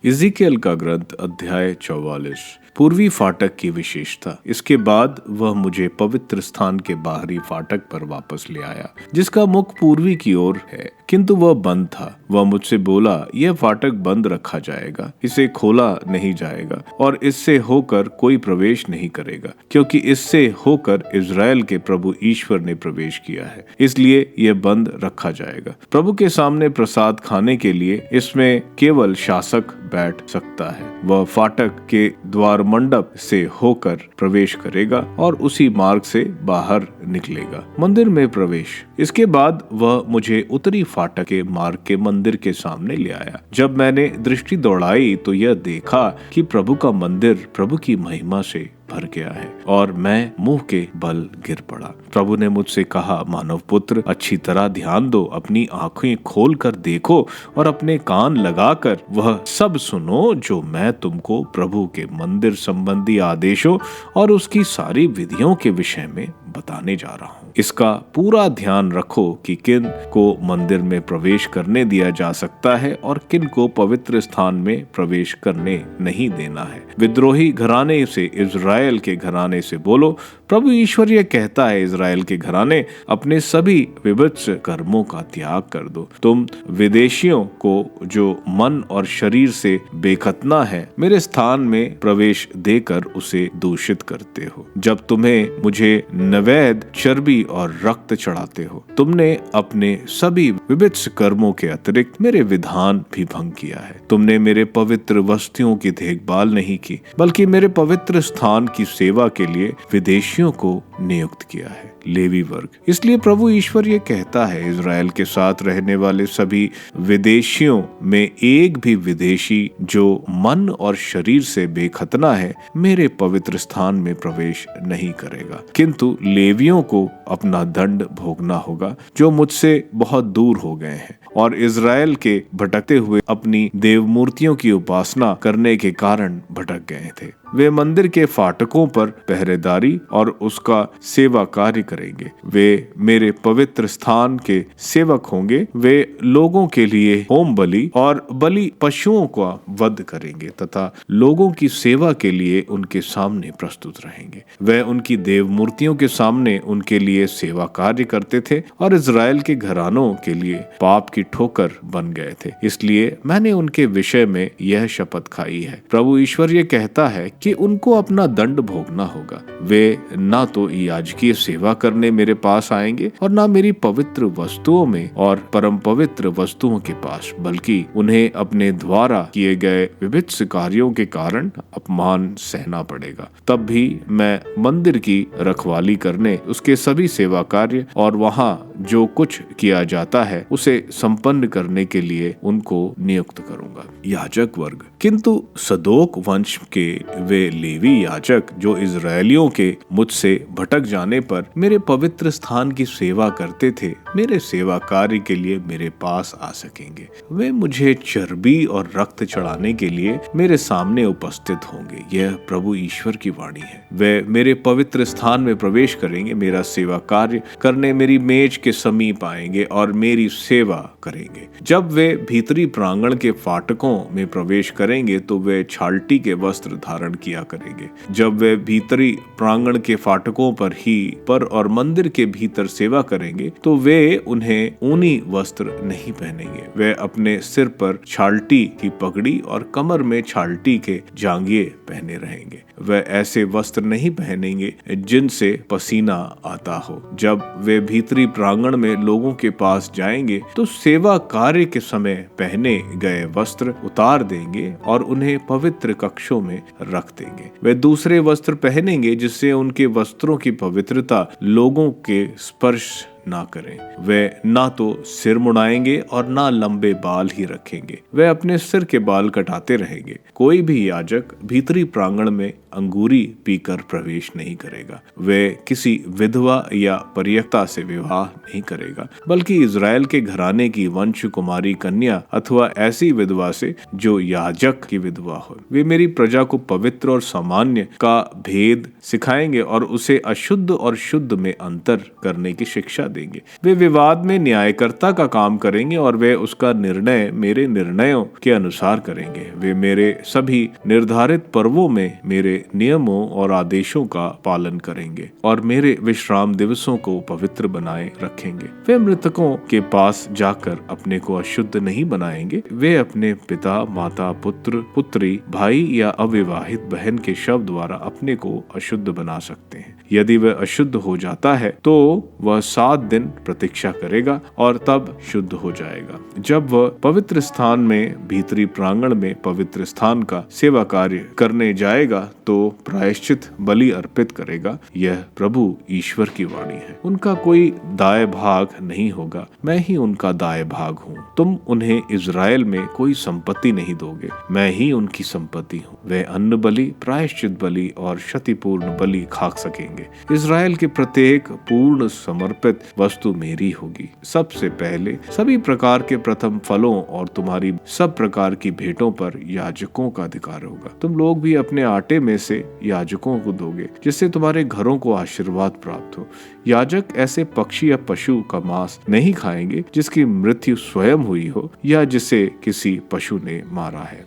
इज़िकियल का ग्रंथ अध्याय 44। पूर्वी फाटक की विशेषता। इसके बाद वह मुझे पवित्र स्थान के बाहरी फाटक पर वापस ले आया, जिसका मुख पूर्वी की ओर है, किंतु वह बंद था। वह मुझसे बोला, यह फाटक बंद रखा जाएगा, इसे खोला नहीं जाएगा और इससे होकर कोई प्रवेश नहीं करेगा, क्योंकि इससे होकर इज़राइल के प्रभु ईश्वर ने प्रवेश किया है, इसलिए यह बंद रखा जाएगा। प्रभु के सामने प्रसाद खाने के लिए इसमें केवल शासक बैठ सकता है। वह फाटक के द्वार मंडप से होकर प्रवेश करेगा और उसी मार्ग से बाहर निकलेगा। मंदिर में प्रवेश। इसके बाद वह मुझे उत्तरी फाटक के मार्ग के मंदिर के सामने ले आया। जब मैंने दृष्टि दौड़ाई तो यह देखा कि प्रभु का मंदिर प्रभु की महिमा से भर गया है और मैं मुंह के बल गिर पड़ा। प्रभु ने मुझसे कहा, मानव पुत्र, अच्छी तरह ध्यान दो, अपनी आंखें खोल कर देखो और अपने कान लगाकर वह सब सुनो जो मैं तुमको प्रभु के मंदिर संबंधी आदेशों और उसकी सारी विधियों के विषय में बताने जा रहा हूँ। इसका पूरा ध्यान रखो कि किन को मंदिर में प्रवेश करने दिया जा सकता है और किन को पवित्र स्थान में प्रवेश करने नहीं देना है। विद्रोही घराने से इज़राइल के घराने से बोलो, प्रभु ईश्वर यह कहता है, इज़राइल के घराने, अपने सभी विभत्स कर्मों का त्याग कर दो। तुम विदेशियों को जो मन और शरीर से बेखतना है, मेरे स्थान में प्रवेश देकर उसे दूषित करते हो। जब तुम्हें मुझे नैवेद्य, चर्बी और रक्त चढ़ाते हो, तुमने अपने सभी विभत्स कर्मों के अतिरिक्त मेरे विधान भी भंग किया है। तुमने मेरे पवित्र वस्तुओं की देखभाल नहीं की, बल्कि मेरे पवित्र स्थान की सेवा के लिए विदेशियों को नियुक्त किया है, लेवी वर्ग। इसलिए प्रभु ईश्वर ये कहता है, इज़राइल के साथ रहने वाले सभी विदेशियों में एक भी विदेशी जो मन और शरीर से बेखतना है, मेरे पवित्र स्थान में प्रवेश नहीं करेगा, किंतु लेवियों को अपना दंड भोगना होगा, जो मुझसे बहुत दूर हो गए हैं और इज़राइल के भटकते हुए अपनी देव मूर्तियों की उपासना करने के कारण भटक गए थे। वे मंदिर के फाटकों पर पहरेदारी और उसका सेवा कार्य करेंगे। वे मेरे पवित्र स्थान के सेवक होंगे। वे लोगों के लिए होम बलि और बलि पशुओं का वध करेंगे तथा लोगों की सेवा के लिए उनके सामने प्रस्तुत रहेंगे। वे उनकी देव मूर्तियों के सामने उनके लिए सेवा कार्य करते थे और इज़राइल के घरानों के लिए पाप की ठोकर बन गए थे। इसलिए मैंने उनके विषय में यह शपथ खाई है, प्रभु ईश्वर ये कहता है कि उनको अपना दंड भोगना होगा। वे ना तो याजकीय सेवा करने मेरे पास आएंगे और ना मेरी पवित्र वस्तुओं में और परम पवित्र वस्तुओं के पास, बल्कि उन्हें अपने द्वारा किए गए विभिन्न कार्यों के कारण अपमान सहना पड़ेगा। तब भी मैं मंदिर की रखवाली करने, उसके सभी सेवा कार्य और वहाँ जो कुछ किया जाता है उसे संपन्न करने के लिए उनको नियुक्त करूंगा। याजक वर्ग। किंतु सदोक वंश के वे लेवी याजक जो इज़राइलियों के मुझसे भटक जाने पर मेरे पवित्र स्थान की सेवा करते थे, मेरे सेवा कार्य के लिए मेरे पास आ सकेंगे। वे मुझे चर्बी और रक्त चढ़ाने के लिए मेरे सामने उपस्थित होंगे। यह प्रभु ईश्वर की वाणी है। वे मेरे पवित्र स्थान में प्रवेश करेंगे, मेरा सेवा कार्य करने मेरी मेज के समीप आएंगे और मेरी सेवा करेंगे। जब वे भीतरी प्रांगण के फाटकों में प्रवेश करेंगे तो वे छालटी के वस्त्र धारण किया करेंगे। जब वे भीतरी प्रांगण के फाटकों पर और मंदिर के भीतर सेवा करेंगे तो वे उन्हें ऊनी वस्त्र नहीं पहनेंगे। वे अपने सिर पर छालटी की पगड़ी और कमर में छालटी के जांघिए पहने रहेंगे। वे ऐसे वस्त्र नहीं पहनेंगे जिनसे पसीना आता हो। जब वे भीतरी प्रांगण में लोगों के पास जाएंगे तो सेवा कार्य के समय पहने गए वस्त्र उतार देंगे और उन्हें पवित्र कक्षों में रख देंगे। वे दूसरे वस्त्र पहनेंगे जिससे उनके वस्त्रों की पवित्रता लोगों के स्पर्श ना करें। वे ना तो सिर मुड़ाएंगे और ना लंबे बाल ही रखेंगे। वे अपने सिर के बाल कटाते रहेंगे। कोई भी याजक भीतरी प्रांगण में अंगूरी पीकर प्रवेश नहीं करेगा। वे किसी विधवा या परित्यक्ता से विवाह नहीं करेगा, बल्कि इज़राइल के घराने की वंश कुमारी कन्या अथवा ऐसी विधवा से जो याजक की विधवा हो। वे मेरी प्रजा को पवित्र और सामान्य का भेद सिखाएंगे और उसे अशुद्ध और शुद्ध में अंतर करने की शिक्षा देंगे। वे विवाद में न्यायकर्ता का काम करेंगे और वे उसका निर्णय मेरे निर्णयों के अनुसार करेंगे। वे मेरे सभी निर्धारित पर्वों में मेरे नियमों और आदेशों का पालन करेंगे और मेरे विश्राम दिवसों को पवित्र बनाए रखेंगे। वे मृतकों के पास जाकर अपने को अशुद्ध नहीं बनाएंगे। वे अपने पिता, माता, पुत्र, पुत्री, भाई या अविवाहित बहन के शव द्वारा अपने को अशुद्ध बना सकते हैं। यदि वह अशुद्ध हो जाता है तो वह 7 दिन प्रतीक्षा करेगा और तब शुद्ध हो जाएगा। जब वह पवित्र स्थान में भीतरी प्रांगण में पवित्र स्थान का सेवा कार्य करने जाएगा तो प्रायश्चित बलि अर्पित करेगा। यह प्रभु ईश्वर की वाणी है। उनका कोई दाएं भाग नहीं होगा, मैं ही उनका दाएं भाग हूँ। तुम उन्हें इज़राइल में कोई संपत्ति नहीं दोगे, मैं ही उनकी संपत्ति हूँ। वे अन्न बलि, प्रायश्चित बलि और क्षतिपूर्ण बलि खा सकेंगे। इज़राइल के प्रत्येक पूर्ण समर्पित वस्तु मेरी होगी। सबसे पहले सभी प्रकार के प्रथम फलों और तुम्हारी सब प्रकार की भेंटों पर याजकों का अधिकार होगा। तुम लोग भी अपने आटे में से याजकों को दोगे, जिससे तुम्हारे घरों को आशीर्वाद प्राप्त हो। याजक ऐसे पक्षी या पशु का मांस नहीं खाएंगे जिसकी मृत्यु स्वयं हुई हो या जिसे किसी पशु ने मारा है।